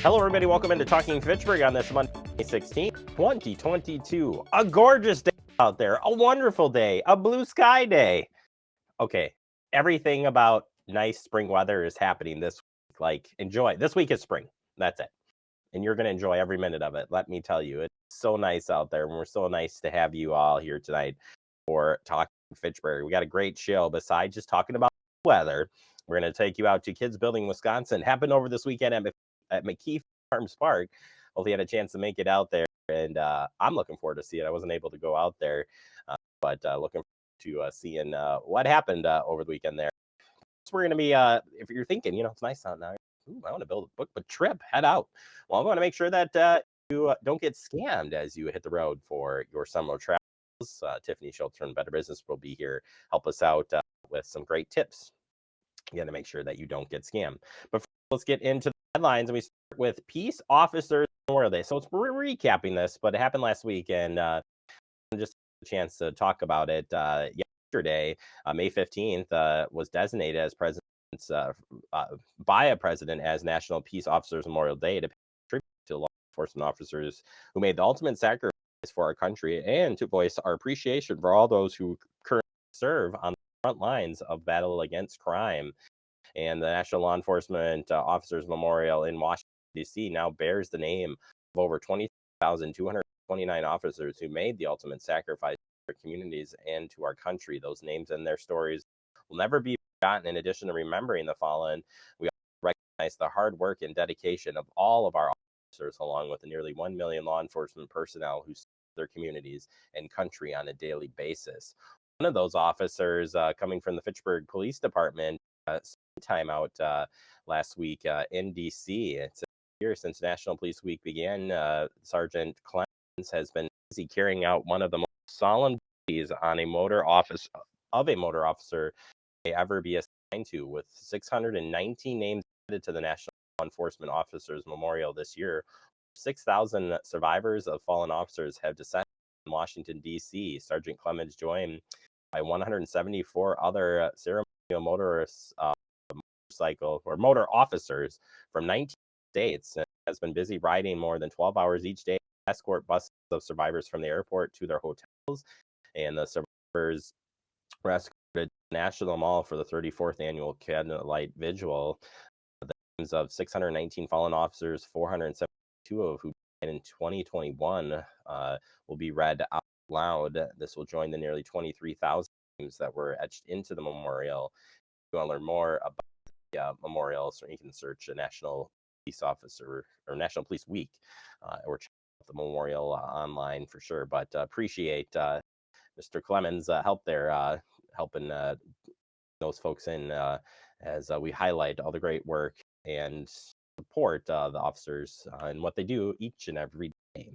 Hello, everybody. Welcome into Talking Fitchburg on this Monday, 16th, 2022. A gorgeous day out there, a wonderful day, a blue sky day. Okay, everything about nice spring weather is happening this week. Like, enjoy. This week is spring. That's it. And you're going to enjoy every minute of it. Let me tell you, it's so nice out there. And we're so nice to have you all here tonight for Talking Fitchburg. We got a great show. Besides just talking about weather, we're going to take you out to Kids Building Wisconsin. Happened over this weekend at McKee Farms Park. Hopefully, had a chance to make it out there. And I'm looking forward to see it. I wasn't able to go out there, but looking forward to seeing what happened over the weekend there. So we're going to be, if you're thinking, it's nice out now. Ooh, I want to book a trip, head out. Well, I want to make sure that you don't get scammed as you hit the road for your summer travels. Tiffany Schultz from Better Business will be here, help us out with some great tips. You got to make sure that you don't get scammed. But first, let's get into the headlines, and we start with Peace Officers Memorial Day. So we're recapping this, but it happened last week, and just a chance to talk about it yesterday. May 15th was designated as by a president as National Peace Officers Memorial Day to pay tribute to law enforcement officers who made the ultimate sacrifice for our country and to voice our appreciation for all those who currently serve on the front lines of battle against crime. And the National Law Enforcement Officers Memorial in Washington, D.C. now bears the name of over 20,229 officers who made the ultimate sacrifice for our communities and to our country. Those names and their stories will never be forgotten. In addition to remembering the fallen, we also recognize the hard work and dedication of all of our officers, along with the nearly 1 million law enforcement personnel who serve their communities and country on a daily basis. One of those officers coming from the Fitchburg Police Department time out last week in DC. It's a year since National Police Week began. Sergeant Clemens has been busy carrying out one of the most solemn duties on a motor officer may ever be assigned to, with 619 names added to the National Law Enforcement Officers Memorial this year. 6,000 survivors of fallen officers have descended in Washington, D.C. Sergeant Clemens joined by 174 other ceremonial motorists, motor officers from 19 states, and has been busy riding more than 12 hours each day to escort buses of survivors from the airport to their hotels. And the survivors were escorted to the National Mall for the 34th annual Candlelight Vigil. The names of 619 fallen officers, 472 of who died in 2021, will be read out loud. This will join the nearly 23,000 names that were etched into the memorial. If you want to learn more about the memorial, so you can search a National Police Officer or National Police Week, or check out the memorial online for sure. But appreciate Mr. Clemens' help there, helping those folks in as we highlight all the great work and support the officers and what they do each and every day.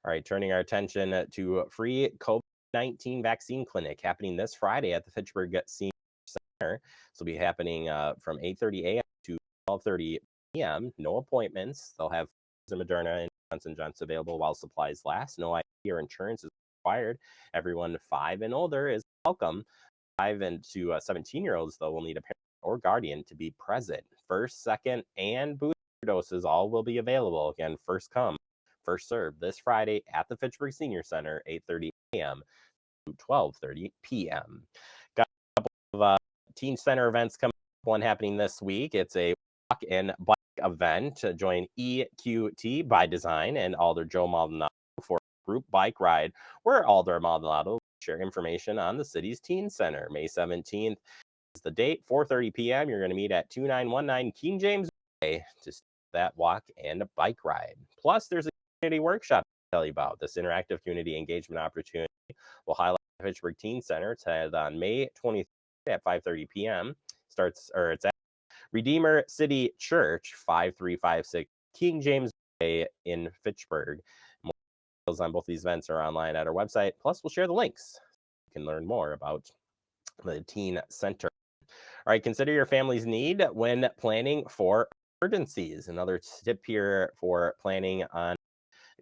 All right, turning our attention to free COVID-19 vaccine clinic happening this Friday at the Fitchburg Senior Center. This will be happening from 8:30 a.m. to 12:30 p.m. No appointments. They'll have Moderna and Johnson & Johnson available while supplies last. No ID or insurance is required. Everyone 5 and older is welcome. 5 and to 17-year-olds, though, will need a parent or guardian to be present. First, second, and booster doses all will be available. Again, first come, first served this Friday at the Fitchburg Senior Center, 8:30 a.m. to 12:30 p.m. Got a couple of teen center events coming up. One happening this week. It's a walk and bike event. Join EQT by Design and Alder Joe Maldonado for a group bike ride where Alder Maldonado will share information on the city's teen center. May 17th is the date, 4:30 p.m. You're going to meet at 2919 King James Way to start that walk and a bike ride. Plus, there's a community workshop to tell you about. This interactive community engagement opportunity will highlight the Fitchburg Teen Center. It's held on May 23rd at 5:30 p.m. It's at Redeemer City Church, 5356 King James Way in Fitchburg. More details on both these events are online at our website. Plus, we'll share the links. You can learn more about the Teen Center. All right, consider your family's need when planning for emergencies. Another tip here for planning on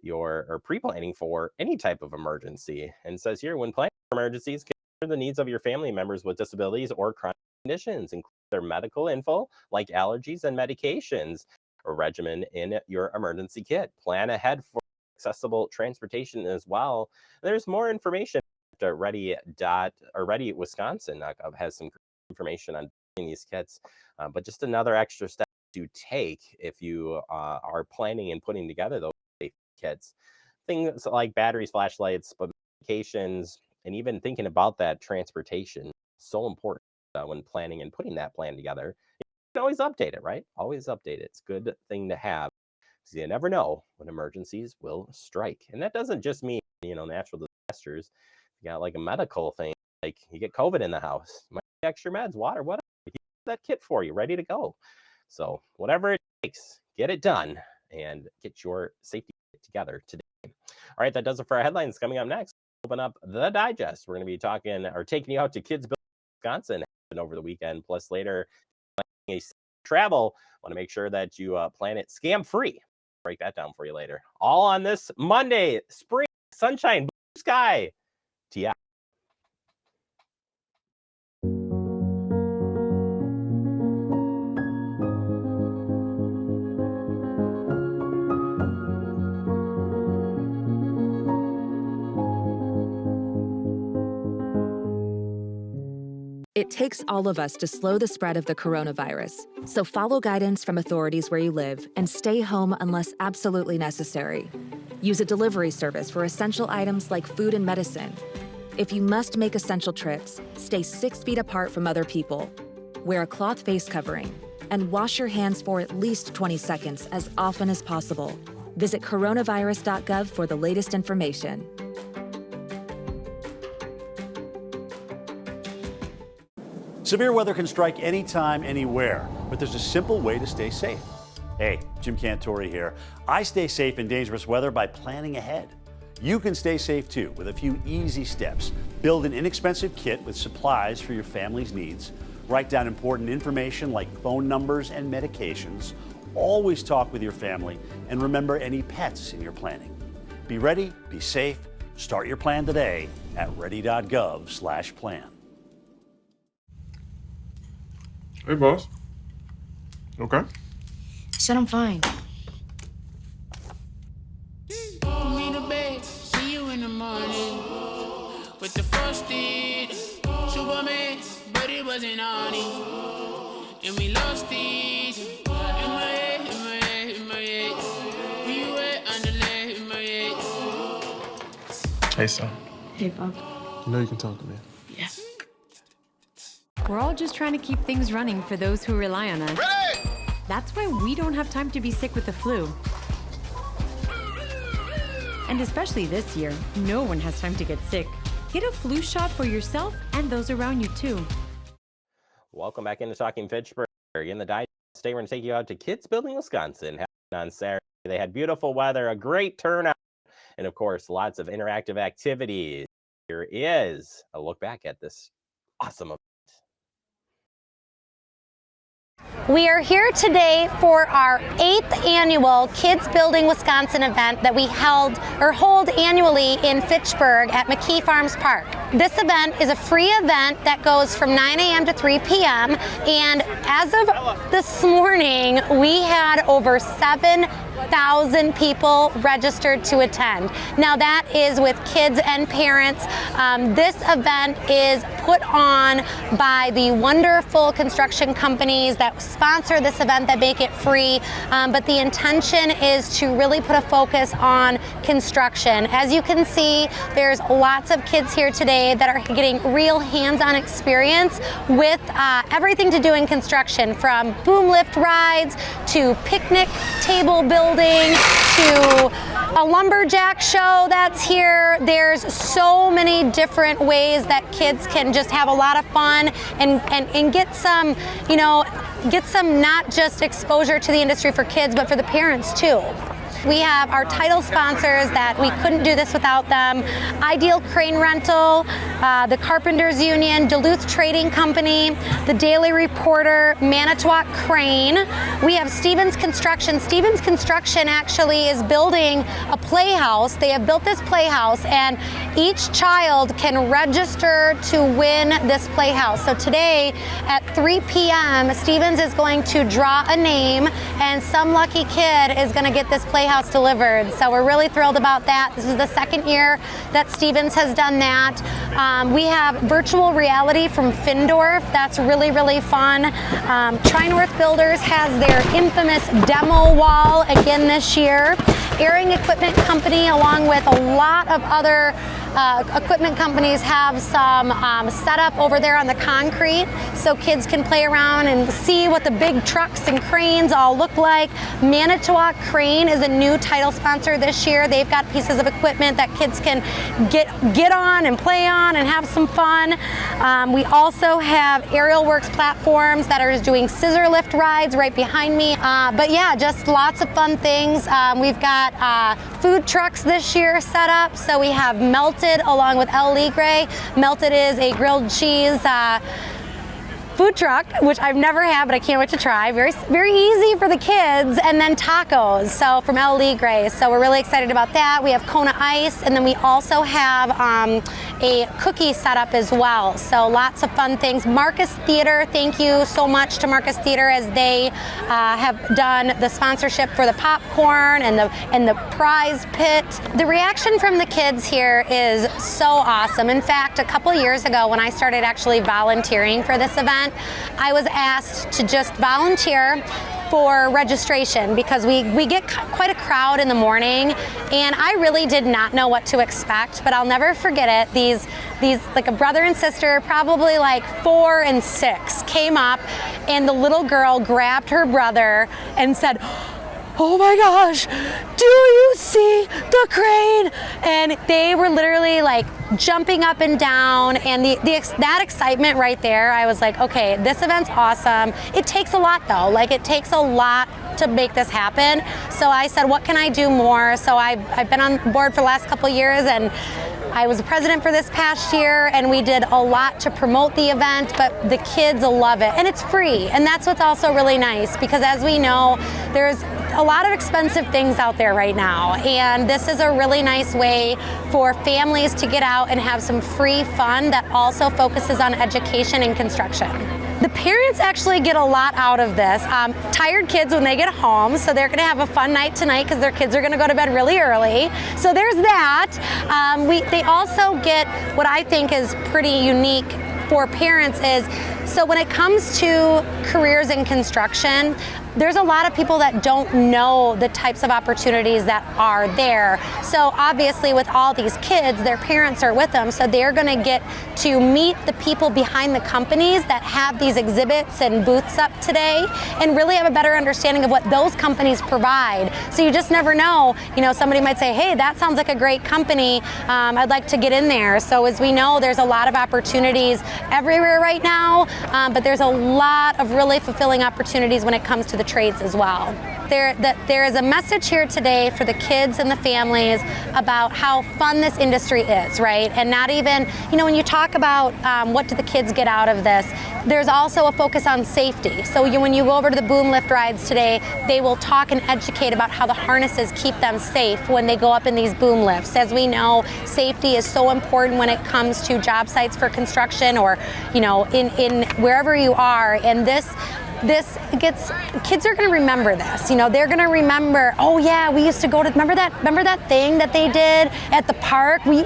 or pre-planning for any type of emergency. And it says here, when planning for emergencies, consider the needs of your family members with disabilities or chronic conditions, including their medical info like allergies and medications. regimen in your emergency kit. Plan ahead for accessible transportation as well. There's more information at Ready Wisconsin has some information on these kits, but just another extra step to take if you are planning and putting together those safety kits. Things like batteries, flashlights, but medications, and even thinking about that transportation, so important when planning and putting that plan together. You can always update it, right? Always update it. It's a good thing to have, because you never know when emergencies will strike. And that doesn't just mean, natural disasters. You got like a medical thing, like you get COVID in the house, you might need extra meds, water, whatever. That kit for you, ready to go. So whatever it takes, get it done and get your safety kit together today. All right, that does it for our headlines. Coming up next, open up the digest. We're going to be taking you out to Kids Building Wisconsin over the weekend. Plus later, travel. Want to make sure that you plan it scam free. Break that down for you later. All on this Monday, spring, sunshine, blue sky. TF. It takes all of us to slow the spread of the coronavirus, so follow guidance from authorities where you live and stay home unless absolutely necessary. Use a delivery service for essential items like food and medicine. If you must make essential trips, stay 6 feet apart from other people. Wear a cloth face covering and wash your hands for at least 20 seconds as often as possible. Visit coronavirus.gov for the latest information. Severe weather can strike anytime, anywhere, but there's a simple way to stay safe. Hey, Jim Cantore here. I stay safe in dangerous weather by planning ahead. You can stay safe too with a few easy steps. Build an inexpensive kit with supplies for your family's needs. Write down important information like phone numbers and medications. Always talk with your family and remember any pets in your planning. Be ready, be safe. Start your plan today at ready.gov/plan. Hey, boss. Okay. Said I'm fine. Me to bed, see you in the morning. With the frosted Superman, but it wasn't on it. And we lost it. In my head, in my head, in my head. Where you at? Underlay in my head. Hey, son. Hey, Bob. You know you can talk to me. Yeah. We're all just trying to keep things running for those who rely on us. Ready! That's why we don't have time to be sick with the flu. And especially this year, no one has time to get sick. Get a flu shot for yourself and those around you too. Welcome back into Talking Fitchburg. In the digest, today we're going to take you out to Kids Building Wisconsin on Saturday. They had beautiful weather, a great turnout, and of course, lots of interactive activities. Here is a look back at this awesome event. We are here today for our 8th annual Kids Building Wisconsin event that we hold annually in Fitchburg at McKee Farms Park. This event is a free event that goes from 9 a.m. to 3 p.m. and as of this morning, we had over 7,000 people registered to attend. Now that is with kids and parents. This event is put on by the wonderful construction companies that sponsor this event that make it free, but the intention is to really put a focus on construction. As you can see, there's lots of kids here today that are getting real hands-on experience with everything to do in construction, from boom lift rides to picnic table building to a lumberjack show that's here. There's so many different ways that kids can just have a lot of fun and get some, not just exposure to the industry for kids, but for the parents too. We have our title sponsors that we couldn't do this without them. Ideal Crane Rental, the Carpenters Union, Duluth Trading Company, the Daily Reporter, Manitowoc Crane. We have Stevens Construction. Stevens Construction actually is building a playhouse. They have built this playhouse, and each child can register to win this playhouse. So today at 3 p.m., Stevens is going to draw a name, and some lucky kid is going to get this playhouse delivered. So we're really thrilled about that. This is the second year that Stevens has done that. We have virtual reality from Findorf. That's really, really fun. Tri-North Builders has their infamous demo wall again this year. Airing Equipment Company, along with a lot of other equipment companies, have some setup over there on the concrete so kids can play around and see what the big trucks and cranes all look like. Manitowoc Crane is a new title sponsor this year. They've got pieces of equipment that kids can get on and play on and have some fun. We also have Aerial Works platforms that are doing scissor lift rides right behind me. But yeah, just lots of fun things. We've got food trucks this year set up. So we have Melted along with El Ligre. Melted is a grilled cheese food truck, which I've never had, but I can't wait to try. Very, very easy for the kids. And then tacos, so from El Ligre. So we're really excited about that. We have Kona Ice, and then we also have a cookie setup as well. So lots of fun things. Marcus Theater, thank you so much to Marcus Theater, as they have done the sponsorship for the popcorn and the prize pit. The reaction from the kids here is so awesome. In fact, a couple years ago when I started actually volunteering for this event, I was asked to just volunteer for registration because we get quite a crowd in the morning, and I really did not know what to expect, but I'll never forget it. These like a brother and sister, probably like 4 and 6, came up, and the little girl grabbed her brother and said, "Oh my gosh, do you see the crane?" And they were literally like jumping up and down, and that excitement right there, I was like, okay, this event's awesome. It takes a lot though, like it takes a lot to make this happen. So I said, what can I do more? So I've been on board for the last couple years, and I was the president for this past year, and we did a lot to promote the event, but the kids love it, and it's free. And that's what's also really nice, because as we know, there's a lot of expensive things out there right now, and this is a really nice way for families to get out and have some free fun that also focuses on education and construction. The parents actually get a lot out of this. Tired kids when they get home, so they're going to have a fun night tonight because their kids are going to go to bed really early. So there's that. They also get what I think is pretty unique for parents is, so when it comes to careers in construction, there's a lot of people that don't know the types of opportunities that are there. So obviously with all these kids, their parents are with them, so they're going to get to meet the people behind the companies that have these exhibits and booths up today, and really have a better understanding of what those companies provide. So you just never know, somebody might say, hey, that sounds like a great company, I'd like to get in there. So as we know, there's a lot of opportunities everywhere right now, but there's a lot of really fulfilling opportunities when it comes to the trades as well. There is a message here today for the kids and the families about how fun this industry is, right? And not even, when you talk about what do the kids get out of this, there's also a focus on safety. So when you go over to the boom lift rides today, they will talk and educate about how the harnesses keep them safe when they go up in these boom lifts. As we know, safety is so important when it comes to job sites for construction, or in wherever you are. And kids are going to remember this. They're going to remember, oh yeah, we used to go to, remember that thing that they did at the park? We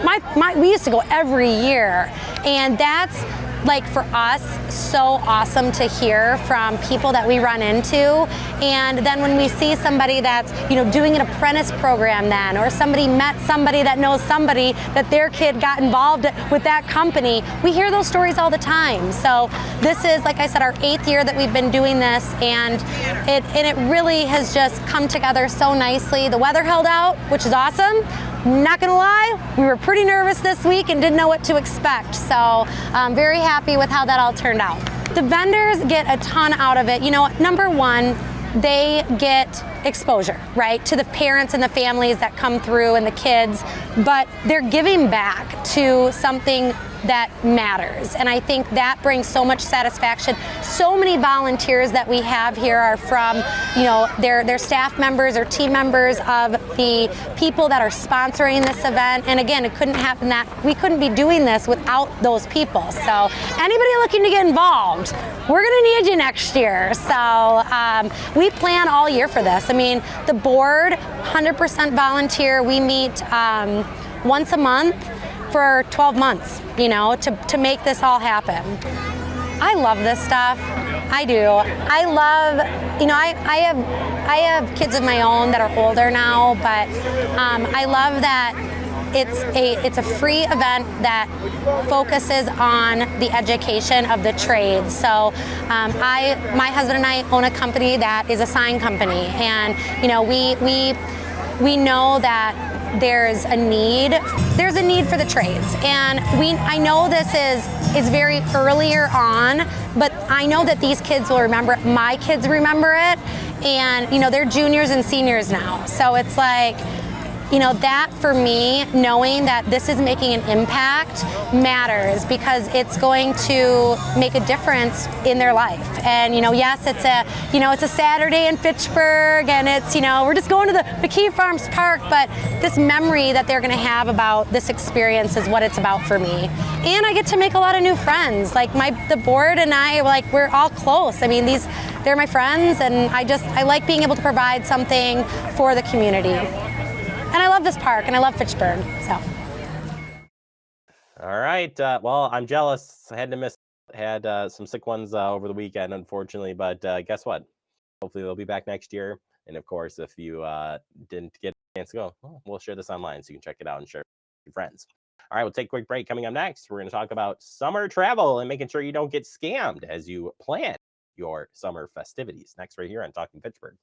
used to go every year. And that's, like, for us, so awesome to hear from people that we run into. And then when we see somebody that's, doing an apprentice program then, or somebody met somebody that knows somebody that their kid got involved with that company, we hear those stories all the time. So this is, like I said, our 8th year that we've been doing this, and it really has just come together so nicely. The weather held out, which is awesome. Not gonna lie, we were pretty nervous this week and didn't know what to expect. So I'm very happy with how that all turned out. The vendors get a ton out of it. Number one, they get exposure, right, to the parents and the families that come through and the kids, but they're giving back to something that matters. And I think that brings so much satisfaction. So many volunteers that we have here are from, you know, they're staff members or team members of the people that are sponsoring this event. And again, it couldn't happen that we couldn't be doing this without those people. So anybody looking to get involved, we're gonna need you next year. So we plan all year for this. I mean, the board, 100% volunteer. We meet once a month for 12 months, you know, to make this all happen. I love this stuff. I do. I love, you know, I have kids of my own that are older now, but I love that it's a free event that focuses on the education of the trades. So my husband and I own a company that is a sign company, and you know, we know that there's a need for the trades, and I know this is very earlier on, but I know that these kids will remember it. My kids remember it, and you know, they're juniors and seniors now, so it's like, you know, that for me, knowing that this is making an impact matters, because it's going to make a difference in their life. And you know, yes, it's a Saturday in Fitchburg, and it's, you know, we're just going to the McKee Farms Park, but this memory that they're going to have about this experience is what it's about for me. And I get to make a lot of new friends. Like the board and I, like, we're all close. I mean, they're my friends, and I like being able to provide something for the community. And I love this park, and I love Fitchburg, so. All right. Well, I'm jealous. I had some sick ones over the weekend, unfortunately, but guess what? Hopefully they'll be back next year. And of course, if you didn't get a chance to go, well, we'll share this online so you can check it out and share it with your friends. All right, we'll take a quick break. Coming up next, we're going to talk about summer travel and making sure you don't get scammed as you plan your summer festivities. Next, right here on Talking Fitchburg.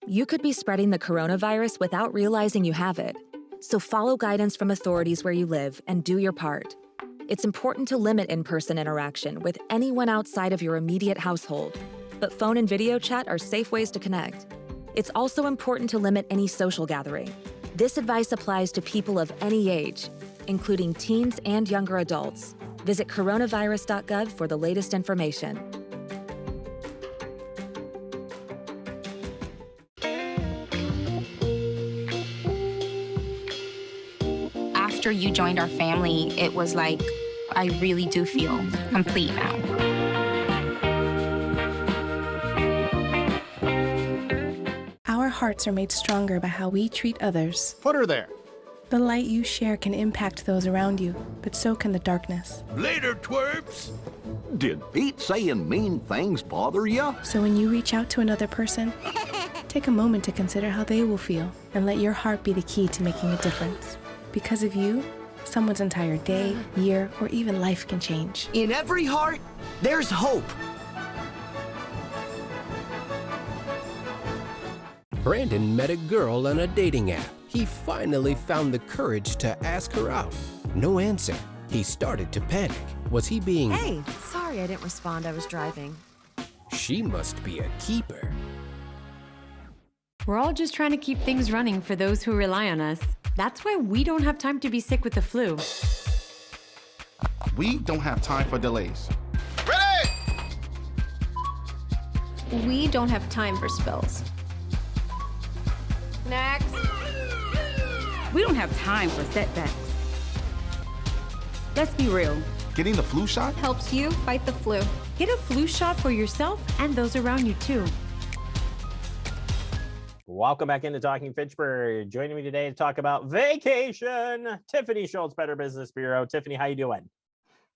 You could be spreading the coronavirus without realizing you have it. So follow guidance from authorities where you live and do your part. It's important to limit in-person interaction with anyone outside of your immediate household, but phone and video chat are safe ways to connect. It's also important to limit any social gathering. This advice applies to people of any age, including teens and younger adults. Visit coronavirus.gov for the latest information. After you joined our family, it was like, I really do feel complete now. Our hearts are made stronger by how we treat others. Put her there. The light you share can impact those around you, but so can the darkness. Later, twerps. Did Pete saying mean things bother you? So when you reach out to another person, take a moment to consider how they will feel and let your heart be the key to making a difference. Because of you, someone's entire day, year, or even life can change. In every heart, there's hope. Brandon met a girl on a dating app. He finally found the courage to ask her out. No answer. He started to panic. Was he being... Hey, sorry I didn't respond. I was driving. She must be a keeper. We're all just trying to keep things running for those who rely on us. That's why we don't have time to be sick with the flu. We don't have time for delays. Ready! We don't have time for spills. Next. We don't have time for setbacks. Let's be real. Getting the flu shot helps you fight the flu. Get a flu shot for yourself and those around you too. Welcome back into Talking Fitchburg. Joining me today to talk about vacation, Tiffany Schultz, Better Business Bureau. Tiffany, how you doing?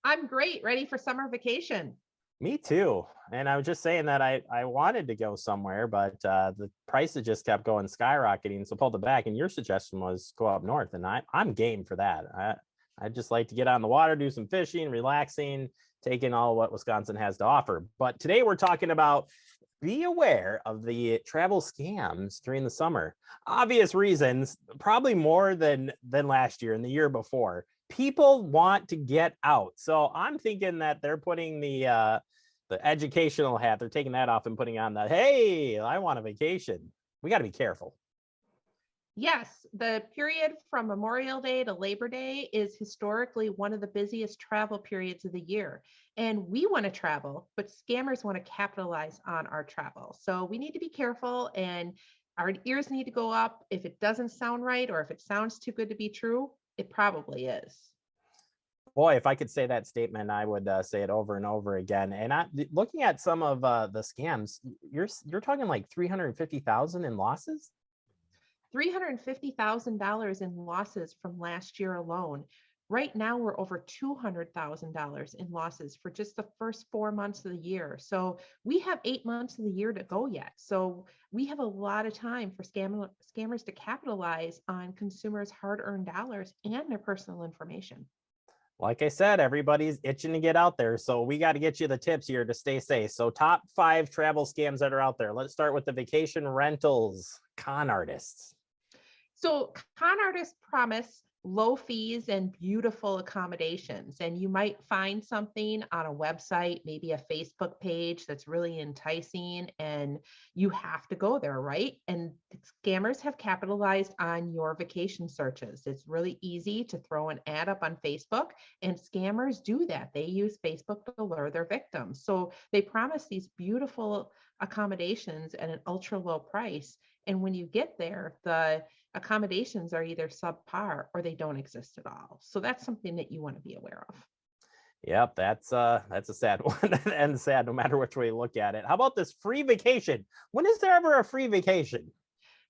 I'm great. Ready for summer vacation. Me too. And I was just saying that I wanted to go somewhere, but the prices just kept going skyrocketing. So pulled it back. And your suggestion was go up north. And I'm game for that. I'd just like to get on the water, do some fishing, relaxing, taking all what Wisconsin has to offer. But today we're talking about be aware of the travel scams during the summer. Obvious reasons, probably more than last year and the year before. People want to get out. So I'm thinking that they're putting the The educational hat, they're taking that off and putting on the, hey, I want a vacation. We got to be careful. Yes, the period from Memorial Day to Labor Day is historically one of the busiest travel periods of the year. And we want to travel, but scammers want to capitalize on our travel. So we need to be careful, and our ears need to go up. If it doesn't sound right, or if it sounds too good to be true, it probably is. Boy, if I could say that statement, I would say it over and over again. And looking at some of the scams, you're talking like 350,000 in losses. $350,000 in losses from last year alone. Right now, we're over $200,000 in losses for just the first 4 months of the year. So we have 8 months of the year to go yet. So we have a lot of time for scammers to capitalize on consumers' hard-earned dollars and their personal information. Like I said, everybody's itching to get out there. So we got to get you the tips here to stay safe. So top 5 travel scams that are out there. Let's start with the vacation rentals con artists. So con artists promise low fees and beautiful accommodations. And you might find something on a website, maybe a Facebook page that's really enticing, and you have to go there, right? And scammers have capitalized on your vacation searches. It's really easy to throw an ad up on Facebook, and scammers do that. They use Facebook to lure their victims. So they promise these beautiful accommodations at an ultra low price. And when you get there, the accommodations are either subpar or they don't exist at all. So that's something that you want to be aware of. Yep, that's a sad one, and sad no matter which way you look at it. How about this free vacation? When is there ever a free vacation?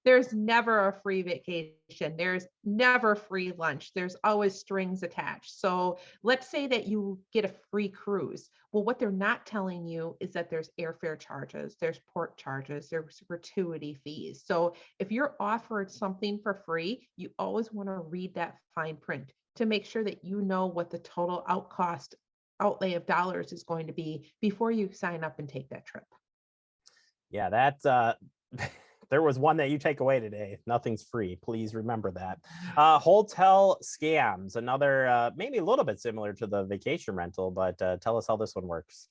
There's never a free vacation. There's never free lunch. There's always strings attached. So let's say that you get a free cruise. Well, what they're not telling you is that there's airfare charges, there's port charges, there's gratuity fees. So if you're offered something for free, you always want to read that fine print to make sure that you know what the total outlay of dollars is going to be before you sign up and take that trip. Yeah, that's there was one that you take away today. Nothing's free. Please remember that. Hotel scams, another maybe a little bit similar to the vacation rental, but tell us how this one works.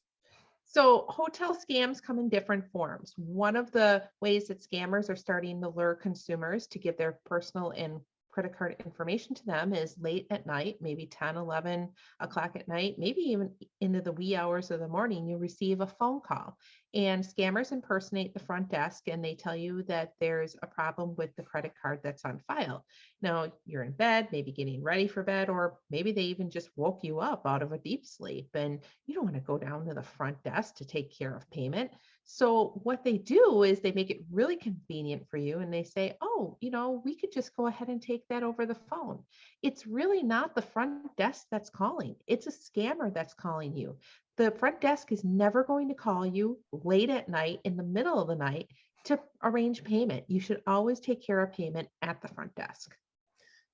So hotel scams come in different forms. One of the ways that scammers are starting to lure consumers to give their personal and credit card information to them is late at night, maybe 10, 11 o'clock at night, maybe even into the wee hours of the morning, you receive a phone call. And scammers impersonate the front desk and they tell you that there's a problem with the credit card that's on file. Now, you're in bed, maybe getting ready for bed, or maybe they even just woke you up out of a deep sleep and you don't want to go down to the front desk to take care of payment. So what they do is they make it really convenient for you and they say, oh, we could just go ahead and take that over the phone. It's really not the front desk that's calling. It's a scammer that's calling you. The front desk is never going to call you late at night in the middle of the night to arrange payment. You should always take care of payment at the front desk.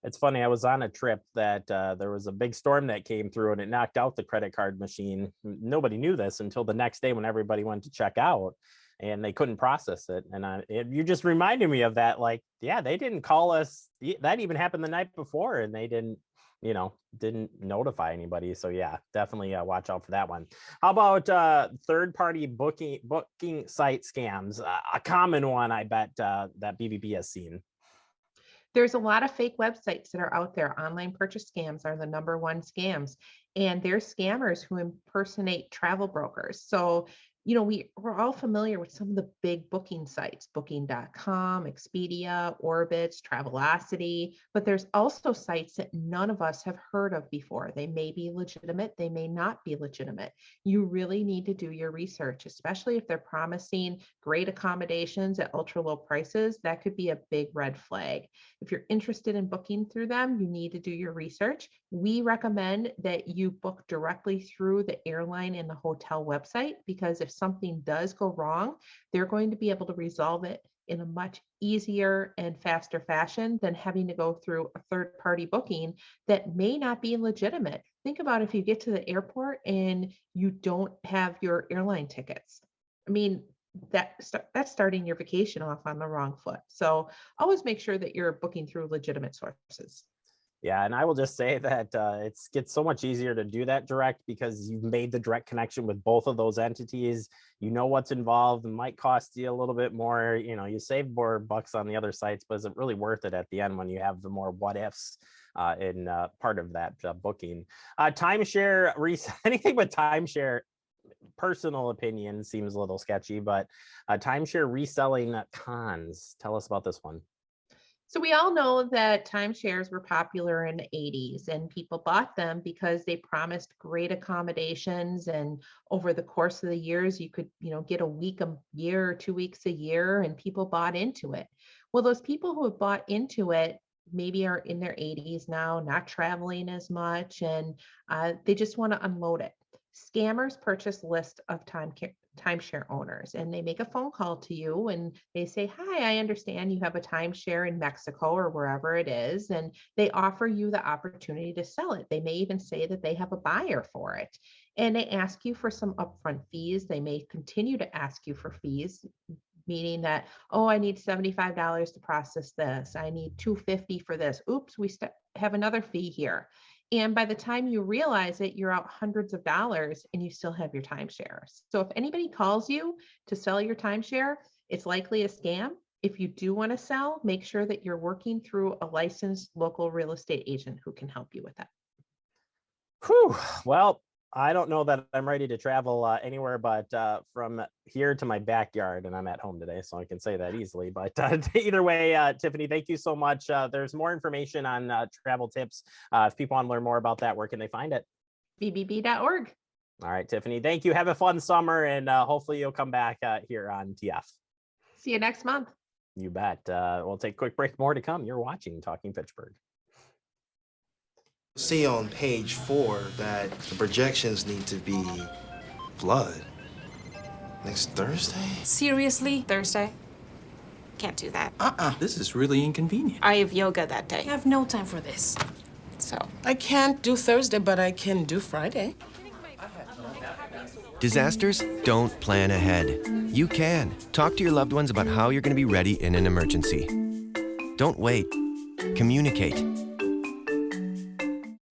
It's funny. I was on a trip that there was a big storm that came through and it knocked out the credit card machine. Nobody knew this until the next day when everybody went to check out and they couldn't process it. And you just reminded me of that. Like, yeah, they didn't call us. That even happened the night before and they didn't notify anybody. So yeah, definitely watch out for that one. How about third-party booking site scams? A common one, I bet that BBB has seen. There's a lot of fake websites that are out there. Online purchase scams are the number one scams. And there's scammers who impersonate travel brokers. So, we're all familiar with some of the big booking sites, booking.com, Expedia, Orbitz, Travelocity, but there's also sites that none of us have heard of before. They may be legitimate, they may not be legitimate. You really need to do your research, especially if they're promising great accommodations at ultra low prices. That could be a big red flag. If you're interested in booking through them, you need to do your research. We recommend that you book directly through the airline and the hotel website, because if something does go wrong, they're going to be able to resolve it in a much easier and faster fashion than having to go through a third-party booking that may not be legitimate. Think about if you get to the airport and you don't have your airline tickets. I mean, that's starting your vacation off on the wrong foot. So always make sure that you're booking through legitimate sources. Yeah, and I will just say that it gets so much easier to do that direct because you've made the direct connection with both of those entities. You know what's involved. It might cost you a little bit more. You save more bucks on the other sites, but is it really worth it at the end when you have the more what ifs in part of that booking? Timeshare, anything with timeshare, personal opinion seems a little sketchy, but timeshare reselling cons. Tell us about this one. So we all know that timeshares were popular in the 80s and people bought them because they promised great accommodations, and over the course of the years you could, get a week a year or 2 weeks a year, and people bought into it. Well, those people who have bought into it maybe are in their 80s now, not traveling as much, and they just want to unload it. Scammers purchase lists of timeshare owners, and they make a phone call to you and they say, "Hi, I understand you have a timeshare in Mexico or wherever it is," and they offer you the opportunity to sell it. They may even say that they have a buyer for it, and they ask you for some upfront fees. They may continue to ask you for fees, meaning that, "Oh, I need $75 to process this. I need $250 for this. Oops, we have another fee here." And by the time you realize it, you're out hundreds of dollars and you still have your timeshare. So if anybody calls you to sell your timeshare, it's likely a scam. If you do want to sell, make sure that you're working through a licensed local real estate agent who can help you with that. Whew. Well, I don't know that I'm ready to travel anywhere but from here to my backyard, and I'm at home today, so I can say that easily. But either way, Tiffany, thank you so much. There's more information on travel tips. If people want to learn more about that, where can they find it? bbb.org. All right, Tiffany, thank you. Have a fun summer, and hopefully you'll come back here on TF. See you next month. You bet. We'll take a quick break. More to come. You're watching Talking Fitchburg. See on page 4 that the projections need to be flood next Thursday. Seriously? Thursday? Can't do that. This is really inconvenient. I have yoga that day. I have no time for this. So. I can't do Thursday, but I can do Friday. Disasters don't plan ahead. You can. Talk to your loved ones about how you're going to be ready in an emergency. Don't wait. Communicate.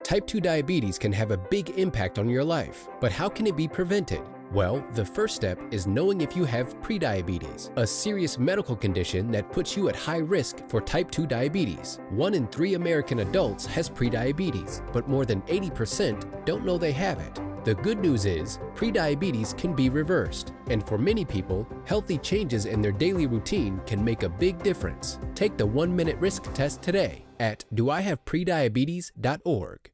Type 2 diabetes can have a big impact on your life, but how can it be prevented? Well, the first step is knowing if you have prediabetes, a serious medical condition that puts you at high risk for type 2 diabetes. 1 in 3 American adults has prediabetes, but more than 80% don't know they have it. The good news is, prediabetes can be reversed, and for many people, healthy changes in their daily routine can make a big difference. Take the 1-minute risk test today at doihavepreddiabetes.org.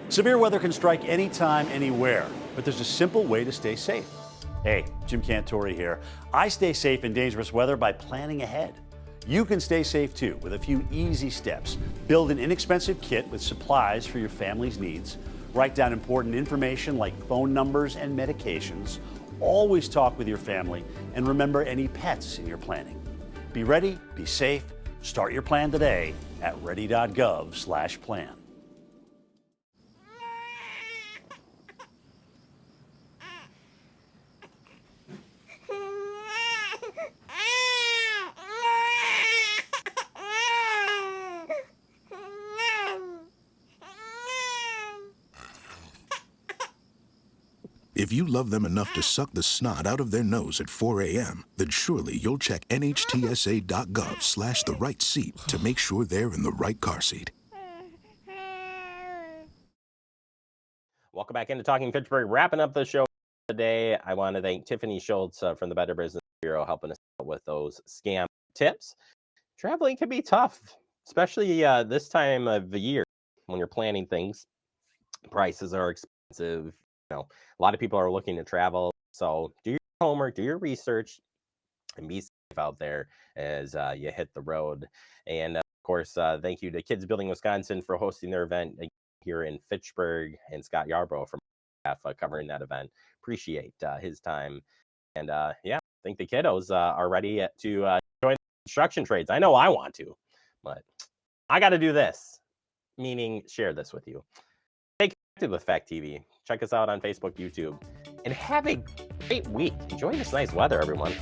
Severe weather can strike anytime, anywhere, but there's a simple way to stay safe. Hey, Jim Cantore here. I stay safe in dangerous weather by planning ahead. You can stay safe too with a few easy steps. Build an inexpensive kit with supplies for your family's needs. Write down important information like phone numbers and medications. Always talk with your family, and remember any pets in your planning. Be ready, be safe. Start your plan today at ready.gov/plan. If you love them enough to suck the snot out of their nose at 4 a.m., then surely you'll check nhtsa.gov/the right seat to make sure they're in the right car seat. Welcome back into Talking Fitchburg. Wrapping up the show today, I want to thank Tiffany Schultz from the Better Business Bureau helping us out with those scam tips. Traveling can be tough, especially this time of the year when you're planning things. Prices are expensive. A lot of people are looking to travel, so do your homework, do your research, and be safe out there as you hit the road. And of course, thank you to Kids Building Wisconsin for hosting their event here in Fitchburg, and Scott Yarbrough from covering that event. Appreciate his time. And yeah, I think the kiddos are ready to join construction trades. I know I want to, but I got to do this, meaning share this with you. Stay connected with Fact TV. Check us out on Facebook, YouTube, and have a great week. Enjoy this nice weather, everyone.